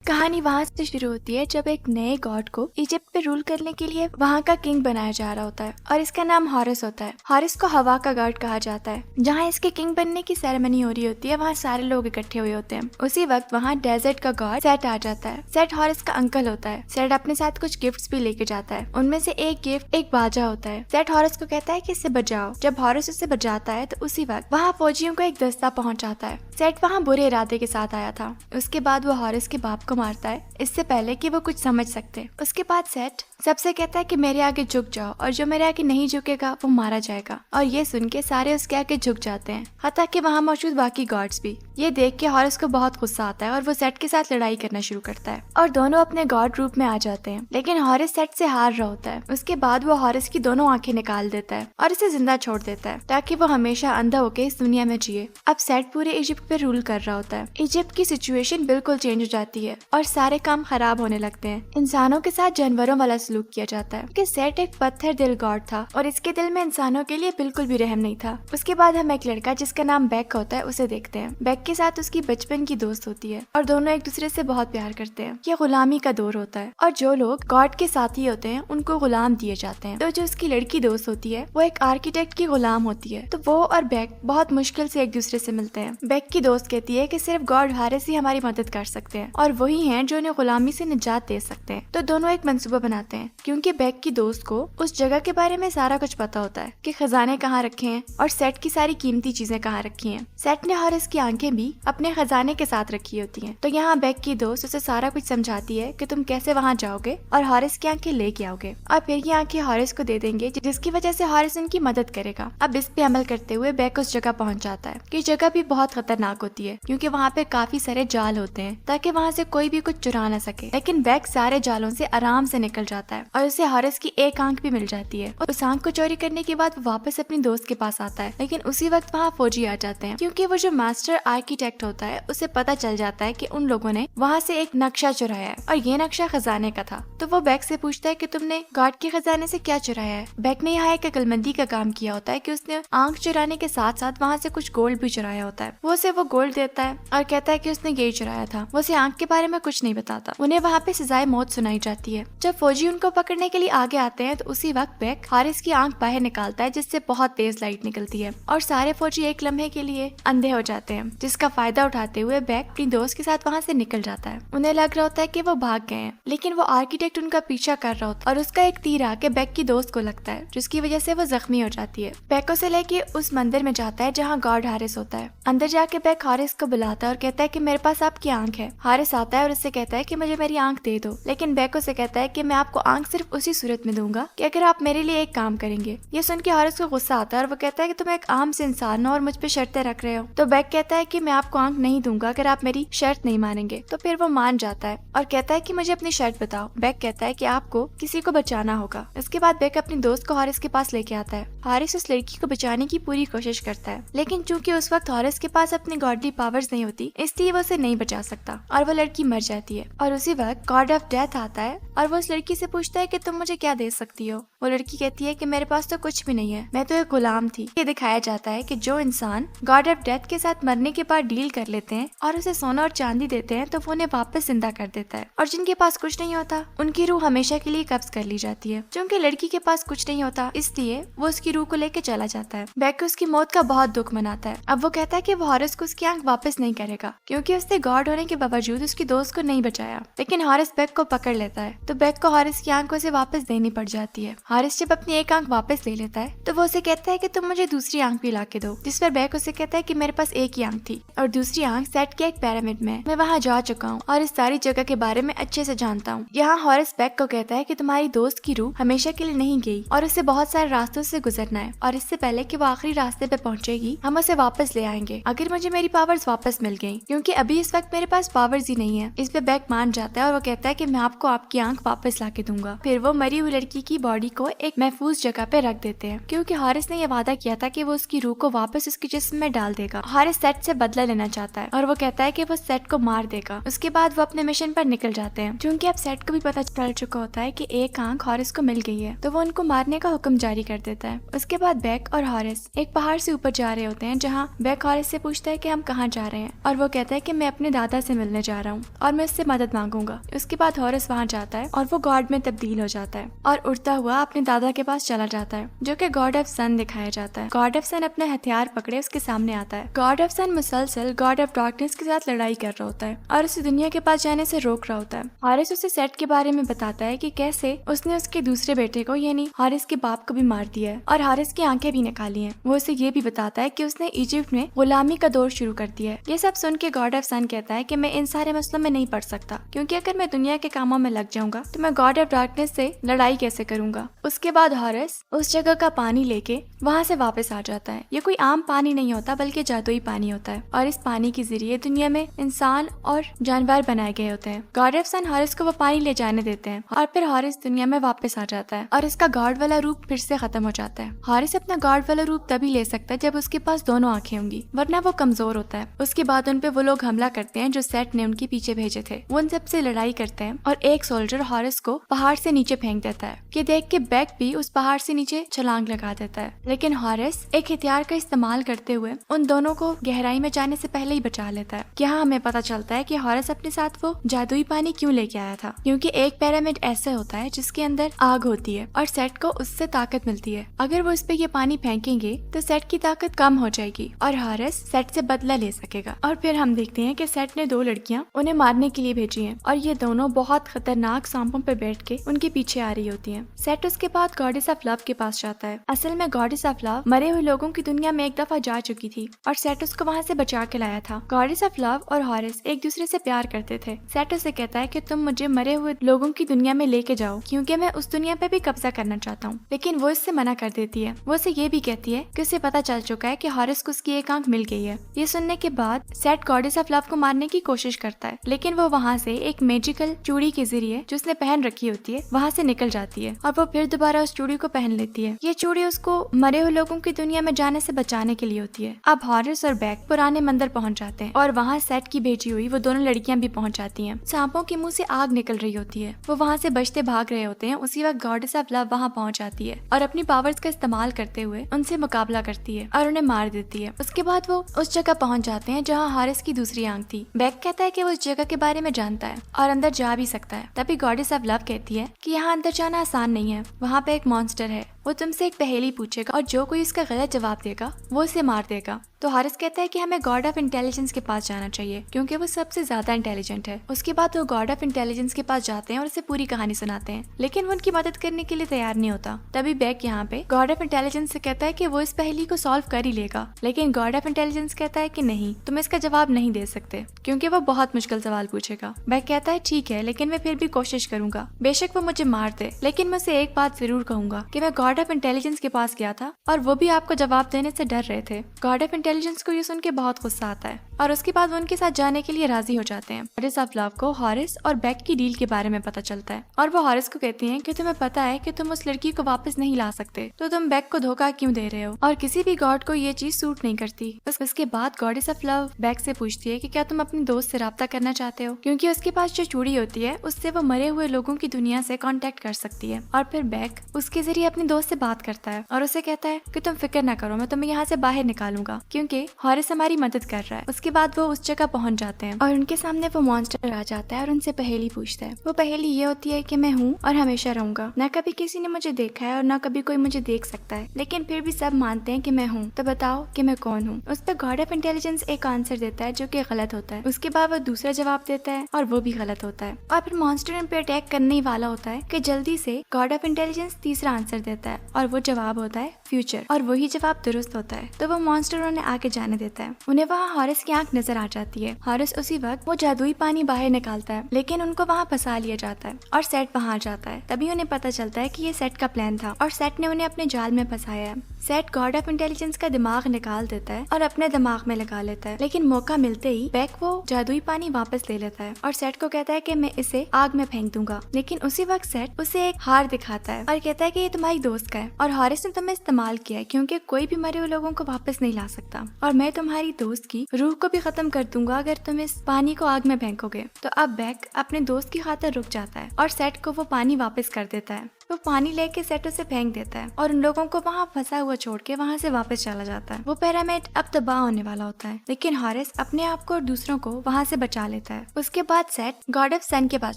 कहानी वहाँ से शुरू होती है जब एक नए गॉड को इजिप्ट पे रूल करने के लिए वहाँ का किंग बनाया जा रहा होता है और इसका नाम हॉरस होता है। हॉरस को हवा का गॉड कहा जाता है। जहाँ इसके किंग बनने की सेरेमनी हो रही होती है वहाँ सारे लोग इकट्ठे हुए होते हैं। उसी वक्त वहाँ डेजर्ट का गॉड सेट आ जाता है। सेट हॉरस का अंकल होता है। सेट अपने साथ कुछ गिफ्ट्स भी लेके जाता है। उनमें से एक गिफ्ट एक बाजा होता है। सेट हॉरस को कहता है कि इसे बजाओ। जब हॉरस उसे बजाता है तो उसी वक्त वहाँ फौजियों को एक दस्ता पहुँच जाता है। सेट वहाँ बुरे इरादे के साथ आया था। उसके बाद वो हॉरस के बाप को मारता है इससे पहले कि वो कुछ समझ सकते। उसके बाद सेट सबसे कहता है कि मेरे आगे झुक जाओ और जो मेरे आगे नहीं झुकेगा वो मारा जाएगा। और ये सुन के सारे उसके आगे झुक जाते हैं, हत्ता कि वहाँ मौजूद बाकी गॉड्स भी। ये देख के हॉरस को बहुत गुस्सा आता है और वो सेट के साथ लड़ाई करना शुरू करता है और दोनों अपने गॉड रूप में आ जाते हैं। लेकिन हॉरस सेट से हार रहा होता है। उसके बाद वो हॉरस की दोनों आंखें निकाल देता है और इसे जिंदा छोड़ देता है ताकि वो हमेशा अंधा होके इस दुनिया में जिए। अब सेट पूरे इजिप्ट पे रूल कर रहा होता है। इजिप्ट की सिचुएशन बिल्कुल चेंज हो जाती है और सारे काम खराब होने लगते हैं। इंसानों के साथ जानवरों वाला सलूक किया जाता है कि सेट एक पत्थर दिल गॉड था और इसके दिल में इंसानों के लिए बिल्कुल भी रहम नहीं था। उसके बाद हम एक लड़का जिसका नाम बैक होता है उसे देखते हैं। बैक के साथ उसकी बचपन की दोस्त होती है और दोनों एक दूसरे से बहुत प्यार करते हैं। ये गुलामी का दौर होता है और जो लोग गॉड के साथी होते हैं उनको गुलाम दिए जाते हैं। तो जो उसकी लड़की दोस्त होती है वो एक आर्किटेक्ट की गुलाम होती है। तो वो और बैक बहुत मुश्किल से एक दूसरे से मिलते हैं। बैक की दोस्त कहती है कि सिर्फ गॉड हॉरस ही हमारी मदद कर सकते हैं और वही हैं जो उन्हें गुलामी से निजात दे सकते हैं। तो दोनों एक मंसूबा बनाते हैं क्योंकि बैक की दोस्त को उस जगह के बारे में सारा कुछ पता होता है कि खजाने कहाँ रखे हैं और सेट की सारी कीमती चीजें कहाँ रखी हैं। सेट ने हॉरस की आंखें भी अपने खजाने के साथ रखी होती हैं। तो यहाँ बैक की दोस्त उसे सारा कुछ समझाती है कि तुम कैसे वहाँ जाओगे और हॉरस की आंखें लेके आओगे और फिर ये आंखें हॉरस को दे देंगे जिसकी वजह से हॉरस उनकी मदद करेगा। अब इस पे अमल करते हुए बैक उस जगह पहुँच जाता है कि जगह भी बहुत खतरनाक होती है क्योंकि वहाँ पे काफी सारे जाल होते हैं ताकि वहाँ से कोई भी कुछ चुरा न सके। लेकिन बैक सारे जालों से आराम से निकल जाता है और उसे हॉरस की एक आंख भी मिल जाती है। और उस आंख को चोरी करने के बाद वो वापस अपनी दोस्त के पास आता है। लेकिन उसी वक्त वहाँ फौजी आ जाते हैं क्योंकि वो जो मास्टर आर्किटेक्ट होता है उसे पता चल जाता है कि उन लोगों ने वहाँ से एक नक्शा चुराया है और ये नक्शा खजाने का था। तो वो बैक से पूछता है कि तुमने गॉड के खजाने से क्या चुराया है। बैक ने यहाँ एक अक्लमंदी का काम किया होता है कि उसने आंख चुराने के साथ साथ वहाँ से कुछ गोल्ड भी चुराया होता है। वो उसे वो गोल्ड देता है और कहता है कि उसने यही चुराया था। वो उसे आंख के बारे में कुछ नहीं बताता। उन्हें वहाँ पे सजाए मौत सुनाई जाती है। जब फौजी उनको पकड़ने के लिए आगे आते हैं तो उसी वक्त बैक हॉरस की आंख बाहर निकालता है जिससे बहुत तेज लाइट निकलती है और सारे फौजी एक लम्हे के लिए अंधे हो जाते हैं, जिसका फायदा उठाते हुए बैक अपनी दोस्त के साथ वहाँ से निकल जाता है। उन्हें लग रहा होता है कि वो भाग गए हैं लेकिन वो आर्किटेक्ट उनका पीछा कर रहा होता है और उसका एक तीर आके बैक की दोस्त को लगता है जिसकी वजह से वो जख्मी हो जाती है। बैक उसे लेके उस मंदिर में जाता है जहाँ गॉड हॉरस होता है। अंदर जाके बैक हॉरस को बुलाता है और कहता है कि मेरे पास आपकी आंख है। हॉरस आता है और उससे कहता है कि मुझे मेरी आंख दे दो। लेकिन बैक उसे कहता है कि मैं आपको आंख सिर्फ उसी सूरत में दूंगा कि अगर आप मेरे लिए एक काम करेंगे। ये सुन के हॉरस को गुस्सा आता है और वो कहता है कि तुम एक आम से इंसान हो और मुझ पे शर्तें रख रहे हो। तो बैक कहता है कि मैं आपको आंख नहीं दूंगा अगर आप मेरी शर्त नहीं मानेंगे। तो फिर वो मान जाता है और कहता है कि मुझे अपनी शर्त बताओ। बैक कहता है कि आपको किसी को बचाना होगा। इसके बाद बैक अपनी दोस्त को हॉरस के पास लेके आता है। हॉरस उस लड़की को बचाने की पूरी कोशिश करता है लेकिन चूंकि उस वक्त हॉरस के पास अपनी गॉडली पावर्स नहीं होती इसलिए वो उसे नहीं बचा सकता और वो लड़की मर जाती है। और उसी वक्त गॉड ऑफ डेथ आता है और वो उस लड़की से पूछता है कि तुम मुझे क्या दे सकती हो। वो लड़की कहती है कि मेरे पास तो कुछ भी नहीं है, मैं तो एक गुलाम थी। ये दिखाया जाता है कि जो इंसान गॉड ऑफ डेथ के साथ मरने के बाद डील कर लेते हैं और उसे सोना और चांदी देते हैं तो वो उन्हें वापस जिंदा कर देता है और जिनके पास कुछ नहीं होता उनकी रूह हमेशा के लिए कब्ज कर ली जाती है। क्योंकि लड़की के पास कुछ नहीं होता इसलिए वो उसकी रूह को लेके चला जाता है। बैक उसकी मौत का बहुत दुख मनाता है। अब वो कहता है कि वो हॉरस को उसकी आंख वापस नहीं करेगा क्योंकि उसने गॉड होने के बावजूद उसकी दोस्त को नहीं बचाया। लेकिन हॉरस बैक को पकड़ लेता है तो बैक को हॉरस की आंख उसे वापस देनी पड़ जाती है। हॉरस जब अपनी एक आंख वापस ले लेता है तो वो उसे कहता है कि तुम मुझे दूसरी आंख भी ला के दो। जिस पर बैक उसे कहता है कि मेरे पास एक ही आंख थी और दूसरी आंख सेट के एक पिरामिड में। मैं वहाँ जा चुका हूँ और इस सारी जगह के बारे में अच्छे से जानता हूँ। यहाँ हॉरस बैक को कहता है कि तुम्हारी दोस्त की रूह हमेशा के लिए नहीं गई और उसे बहुत सारे रास्तों से गुजरना है और इससे पहले कि वो आखिरी रास्ते पे पहुंचेगी हम उसे वापस ले आएंगे अगर मुझे मेरी पावर्स वापस मिल गई क्योंकि अभी इस वक्त मेरे पास पावर्स ही नहीं है। इस पे बैक मान जाता है और वो कहता है कि मैं आपको आपकी आंख वापस ला के दूंगा। फिर वो मरी हुई लड़की की बॉडी को एक महफूज जगह पे रख देते हैं क्योंकि हॉरस ने यह वादा किया था कि वो उसकी रूह को वापस उसके जिस्म में डाल देगा। हॉरस सेट से बदला लेना चाहता है और वो कहता है कि वो सेट को मार देगा। उसके बाद वो अपने मिशन पर निकल जाते हैं। क्योंकि अब सेट को भी पता चल चुका होता है कि एक आंख हॉरस को मिल गई है तो वो उनको मारने का हुक्म जारी कर देता है। उसके बाद बैक और हॉरस एक पहाड़ से ऊपर जा रहे होते हैं जहाँ बैक हॉरस से पूछता है है कि हम कहाँ जा रहे हैं और वो कहता है कि मैं अपने दादा से मिलने जा रहा हूँ और मैं उससे मदद मांगूंगा। उसके बाद हॉरिस वहाँ जाता है और वो गॉड में तब्दील हो जाता है और उड़ता हुआ अपने दादा के पास चला जाता है, जो कि गॉड ऑफ सन दिखाया जाता है। गॉड ऑफ सन अपने हथियार पकड़े उसके सामने आता है। गॉड ऑफ सन मुसलसल गॉड ऑफ डार्कनेस के साथ लड़ाई कर रहा होता है और उसे दुनिया के पास जाने से रोक रहा होता है। हॉरिस उसे सेट के बारे में बताता है कि कैसे उसने उसके दूसरे बेटे को यानी हॉरिस के बाप को भी मार दिया है और हॉरिस की आंखें भी निकाली हैं। वो उसे ये भी बताता है कि उसने इजिप्ट में गुलामी का दौर शुरू कर दिया है। ये सब सुन के गॉड ऑफ सन कहता है कि मैं इन सारे मसलों में नहीं पड़ सकता, क्योंकि अगर मैं दुनिया के कामों में लग जाऊंगा तो मैं गॉड ऑफ डार्कनेस से लड़ाई कैसे करूंगा। उसके बाद हॉरिस उस जगह का पानी लेके वहाँ से वापस आ जाता है। ये कोई आम पानी नहीं होता बल्कि जादुई पानी होता है और इस पानी के जरिए दुनिया में इंसान और जानवर बनाए गए होते हैं। गॉड ऑफ सन हॉरिस को वो पानी ले जाने देते हैं और फिर हॉरिस दुनिया में वापस आ जाता है और इसका गॉड वाला रूप फिर से खत्म हो जाता है। हॉरिस अपना गॉड वाला रूप तभी ले सकता है जब उसके पास दोनों आंखें होंगी, वरना वो कमजोर होता है। उसके बाद उन पे वो लोग हमला करते हैं जो सेट ने उनके पीछे भेजे थे। वो उन सबसे लड़ाई करते हैं और एक सोल्जर हॉरिस को पहाड़ से नीचे फेंक देता है। ये देख के बैक भी उस पहाड़ से नीचे छलांग लगा देता है, लेकिन हॉरिस एक हथियार का इस्तेमाल करते हुए उन दोनों को गहराई में जाने से पहले ही बचा लेता है। यहाँ हमें पता चलता है कि हॉरिस अपने साथ वो जादुई पानी क्यों लेके आया था, क्योंकि एक पिरामिड ऐसे होता है जिसके अंदर आग होती है और सेट को उससे ताकत मिलती है। अगर वो इस पे ये पानी फेंकेंगे तो सेट की ताकत कम हो जाएगी और हॉरिस सेट से बदला ले सकेगा। और फिर हम देखते हैं कि सेट ने दो लड़कियां उन्हें मारने के लिए भेजी हैं और ये दोनों बहुत खतरनाक सांपों पे बैठ के उनके पीछे आ रही होती हैं। सेट उसके बाद गॉडेस ऑफ लव के पास जाता है। असल में गॉडेस ऑफ लव मरे हुए लोगों की दुनिया में एक दफा जा चुकी थी और सेट उसको वहाँ से बचा के लाया था। गॉडेस ऑफ लव और हॉरिस एक दूसरे से प्यार करते थे। सेट उसे कहता है कि तुम मुझे मरे हुए लोगों की दुनिया में लेके जाओ, क्योंकि मैं उस दुनिया पे भी कब्जा करना चाहता हूँ, लेकिन वो इससे मना कर देती है। वो उसे ये भी कहती है कि उसे पता चल चुका है कि हॉरिस को उसकी एक आंख मिल गई है। ये सुनने के बाद सेट गॉडेस ऑफ लव को मारने की कोशिश करता है, लेकिन वो वहाँ से एक मैजिकल चूड़ी के जरिए जो उसने पहन रखी होती है वहाँ से निकल जाती है और वो फिर दोबारा उस चूड़ी को पहन लेती है। ये चूड़ी उसको मरे हुए लोगों की दुनिया में जाने से बचाने के लिए होती है। अब हॉरिस और बैक पुराने मंदिर पहुँच जाते हैं और वहाँ सेट की भेजी हुई वो दोनों लड़कियां भी पहुँच जाती हैं। सांपों के मुंह से आग निकल रही होती है। वो वहाँ से बचते भाग रहे होते हैं। उसी वक्त गॉडेस ऑफ लव वहाँ पहुँच जाती है और अपनी पावर्स का इस्तेमाल करते हुए उनसे मुकाबला करती है और उन्हें मार देती है। उसके बाद वो उस जगह पहुँच जाते हैं जहाँ हॉरिस की दूसरी आंख थी। बैक कहता है कि वो उस जगह के बारे में जानता है और अंदर जा भी सकता है। तभी गॉडेस ऑफ लव कहती है कि यहाँ अंदर जाना आसान नहीं है, वहाँ पे एक मॉन्स्टर है, वो तुमसे एक पहेली पूछेगा और जो कोई उसका गलत जवाब देगा वो उसे मार देगा। तो हॉरिस कहता है कि हमें गॉड ऑफ इंटेलिजेंस के पास जाना चाहिए क्योंकि वो सबसे ज्यादा इंटेलिजेंट है। उसके बाद वो गॉड ऑफ इंटेलिजेंस के पास जाते हैं और उसे पूरी कहानी सुनाते हैं, लेकिन वो उनकी मदद करने के लिए तैयार नहीं होता। तभी बैक यहाँ पे गॉड ऑफ इंटेलिजेंस से कहता है कि वो इस पहेली को सॉल्व कर ही लेगा, लेकिन गॉड ऑफ इंटेलिजेंस कहता है कि नहीं, तुम इसका जवाब नहीं दे सकते क्योंकि वो बहुत मुश्किल सवाल पूछेगा। बैक कहता है ठीक है, लेकिन मैं फिर भी कोशिश करूंगा, बेशक वो मुझे मार दे, लेकिन मैं उसे एक बात जरूर कहूंगा कि मैं गॉड ऑफ इंटेलिजेंस के पास गया था और वो भी आपको जवाब देने से डर रहे थे। गॉड ऑफ इंटेलिजेंस को ये सुन के बहुत गुस्सा आता है और उसके बाद वो उनके साथ जाने के लिए राजी हो जाते हैं। गॉडेस ऑफ लव को हॉरिस और बैक की डील के बारे में पता चलता है और वो हॉरिस को कहती हैं कि तुम्हें पता है कि तुम उस लड़की को वापस नहीं ला सकते, तो तुम बैक को धोखा क्यों दे रहे हो, और किसी भी गॉड को ये चीज सूट नहीं करती। उसके बाद गॉडेस ऑफ लव बैक से पूछती है कि क्या तुम अपने दोस्त से राब्ता करना चाहते हो, क्योंकि उसके पास जो चूड़ी होती है उससे वो मरे हुए लोगों की दुनिया से कांटेक्ट कर सकती है। और फिर बैक उसके जरिए अपने दोस्त से बात करता है और उसे कहता है कि तुम फिक्र ना करो, मैं तुम्हें यहाँ से बाहर निकालूंगा क्योंकि हॉरिस हमारी मदद कर रहा है। उसके बाद वो उस जगह पहुंच जाते हैं और उनके सामने वो मॉन्स्टर आ जाता है और उनसे पहेली पूछता है। वो पहेली ये होती है कि मैं हूँ और हमेशा रहूंगा, न कभी किसी ने मुझे देखा है और न कभी कोई मुझे देख सकता है, लेकिन फिर भी सब मानते हैं कि मैं हूँ, तो बताओ कि मैं कौन हूँ। उस पर गॉड ऑफ इंटेलिजेंस एक आंसर देता है जो कि गलत होता है। उसके बाद वो दूसरा जवाब देता है और वो भी गलत होता है और फिर मॉन्स्टर उन पे अटैक करने ही वाला होता है कि जल्दी से गॉड ऑफ इंटेलिजेंस तीसरा आंसर देता है और वो जवाब होता है फ्यूचर, और वही जवाब दुरुस्त होता है। तो वो मॉन्स्टर उन्हें आगे जाने देता है। उन्हें वहाँ हॉरिस की आंख नजर आ जाती है। हॉरिस उसी वक्त वो जादुई पानी बाहर निकालता है, लेकिन उनको वहाँ फंसा लिया जाता है और सेट वहाँ जाता है। तभी उन्हें पता चलता है कि ये सेट का प्लान था और सेट ने उन्हें अपने जाल में फंसाया है। सेट गॉड ऑफ इंटेलिजेंस का दिमाग निकाल देता है और अपने दिमाग में लगा लेता है, लेकिन मौका मिलते ही बैक वो जादुई पानी वापस ले लेता है और सेट को कहता है कि मैं इसे आग में फेंक दूंगा। लेकिन उसी वक्त सेट उसे एक हार दिखाता है और कहता है कि ये तुम्हारी दोस्त का है और हॉरिस ने तुम्हें इस्तेमाल किया है क्योंकि कोई भी मरे हुए लोगों को वापस नहीं ला सकता, और मैं तुम्हारी दोस्त की रूह को भी खत्म कर दूंगा अगर तुम इस पानी को आग में फेंकोगे। तो अब बैक अपने दोस्त की खातिर रुक जाता है और सेट को वो पानी वापस कर देता है। वो पानी लेके सेट उसे फेंक देता है और उन लोगों को वहाँ फंसा हुआ छोड़ के वहाँ से वापस चला जाता है। वो पिरामिड अब तबाह होने वाला होता है, लेकिन हॉरिस अपने आप को और दूसरों को वहाँ से बचा लेता है। उसके बाद सेट गॉड ऑफ सन के पास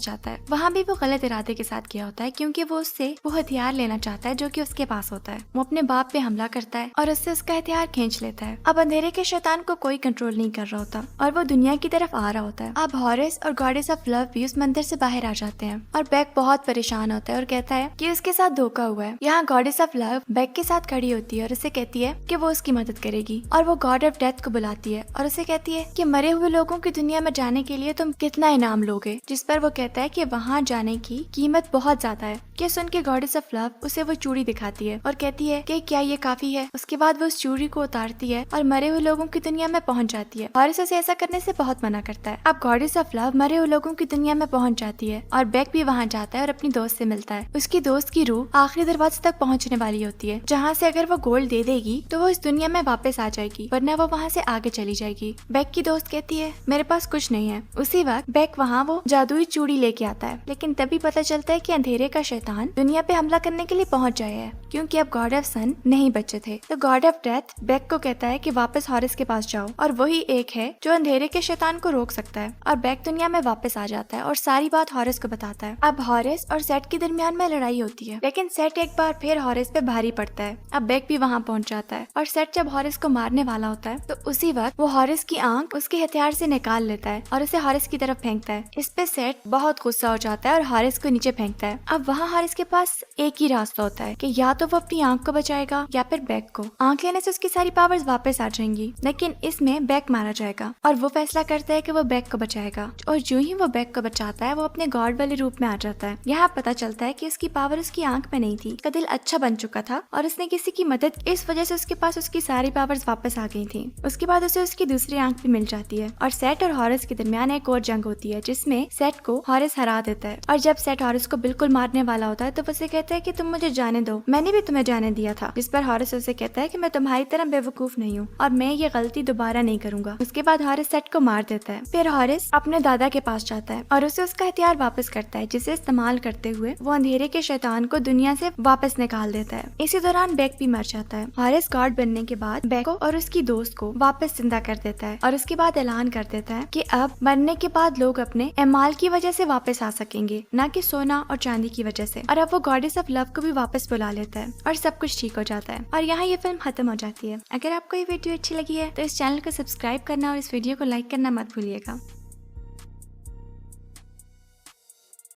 जाता है। वहाँ भी वो गलत इरादे के साथ किया होता है, क्योंकि वो उससे वो हथियार लेना चाहता है जो कि उसके पास होता है। वो अपने बाप पे हमला करता है और उससे उसका हथियार खींच लेता है। अब अंधेरे के शैतान को कोई कंट्रोल नहीं कर रहा होता और वो दुनिया की तरफ आ रहा होता है। अब हॉरिस और गॉडेस ऑफ लव भी उस मंदिर से बाहर आ जाते हैं और बेक बहुत परेशान होता है और कहता है कि उसके साथ धोखा हुआ है। यहाँ गॉडेस ऑफ लव बेक के साथ खड़ी होती है और उसे कहती है कि वो उसकी मदद करेगी, और वो गॉड ऑफ डेथ को बुलाती है और उसे कहती है कि मरे हुए लोगों की दुनिया में जाने के लिए तुम कितना इनाम लोगे। जिस पर वो कहता है कि वहाँ जाने की कीमत बहुत ज्यादा है। कि सुन के गॉडेस ऑफ लव उसे वो चूड़ी दिखाती है और कहती है कि क्या ये काफी है। उसके बाद वो उस चूड़ी को उतारती है और मरे हुए लोगों की दुनिया में पहुंच जाती है। हॉरिस उसे ऐसा करने से बहुत मना करता है। अब गॉडेस ऑफ लव मरे हुए लोगों की दुनिया में पहुंच जाती है और बेक भी वहाँ जाता है और अपनी दोस्त से मिलता है। उसकी दोस्त की रूह आखिरी दरवाजे तक पहुँचने वाली होती है, जहाँ से अगर वो गोल्ड दे देगी तो वो इस दुनिया में वापस आ जाएगी, वरना वो वहाँ से आगे चली जाएगी। बेक की दोस्त कहती है मेरे पास कुछ नहीं है। उसी वक्त बेक वहाँ वो जादुई चूड़ी लेके आता है, लेकिन तभी पता चलता है कि अंधेरे का शैतान दुनिया पे हमला करने के लिए पहुंच जाए है, क्योंकि अब गॉड ऑफ सन नहीं बचे थे। तो गॉड ऑफ डेथ बेक को कहता है कि वापस हॉरिस के पास जाओ, और वही एक है जो अंधेरे के शैतान को रोक सकता है। और बेक दुनिया में वापस आ जाता है और सारी बात हॉरिस को बताता है। अब हॉरिस और सेट के दरमियान में लड़ाई होती है, लेकिन सेट एक बार फिर हॉरिस पे भारी पड़ता है। अब बेक भी वहाँ पहुँच जाता है और सेट जब हॉरिस को मारने वाला होता है तो उसी वक्त वो हॉरिस की आंख उसके हथियार से निकाल लेता है और उसे हॉरिस की तरफ फेंकता है। इस पे सेट बहुत गुस्सा हो जाता है और हॉरिस को नीचे फेंकता है। अब वहाँ हॉरिस के पास एक ही रास्ता होता है कि या तो वो अपनी आंख को बचाएगा या फिर बेक को। आंख लेने से उसकी सारी पावर्स वापस आ जाएंगी, लेकिन इसमें बेक मारा जाएगा और वो फैसला करता है कि वो बेक को बचाएगा। और जो ही वो बेक को बचाता है वो अपने गॉड वाले रूप में आ जाता है। यहाँ पता चलता है कि उसकी पावर उसकी आंख में नहीं थी, उसका दिल अच्छा बन चुका था और उसने किसी की मदद, इस वजह से उसके पास उसकी सारी पावर्स वापस आ गई थी। उसके बाद उसे उसकी दूसरी आंख भी मिल जाती है और सेट और हॉरिस के दरमियान एक और जंग होती है, जिसमें सेट को हॉरिस हरा देता है। और जब सेट हॉरिस को बिल्कुल मारने वाला होता है तो वो उसे कहता है कि तुम मुझे जाने दो, मैंने भी तुम्हें जाने दिया था। जिस पर हॉरिस उसे कहता है कि मैं तुम्हारी तरह बेवकूफ नहीं हूँ और मैं ये गलती दोबारा नहीं करूंगा। उसके बाद हॉरिस सेट को मार देता है। फिर हॉरिस अपने दादा के पास जाता है और उसे उसका हथियार वापस करता है, जिसे इस्तेमाल करते हुए वो अंधेरे के शैतान को दुनिया से वापस निकाल देता है। इसी दौरान बेक भी मर जाता है। हॉरिस गॉड बनने के बाद बेक को और उसकी दोस्त को वापस जिंदा कर देता है और उसके बाद ऐलान कर देता है कि अब मरने के बाद लोग अपने एमाल की वजह से वापस आ सकेंगे, न कि सोना और चांदी की वजह से। और अब वो गॉडेस ऑफ लव को भी वापस बुला लेता है और सब कुछ ठीक हो जाता है और यहाँ ये फिल्म खत्म हो जाती है। अगर आपको ये वीडियो अच्छी लगी है तो इस चैनल को सब्सक्राइब करना और इस वीडियो को लाइक करना मत भूलिएगा।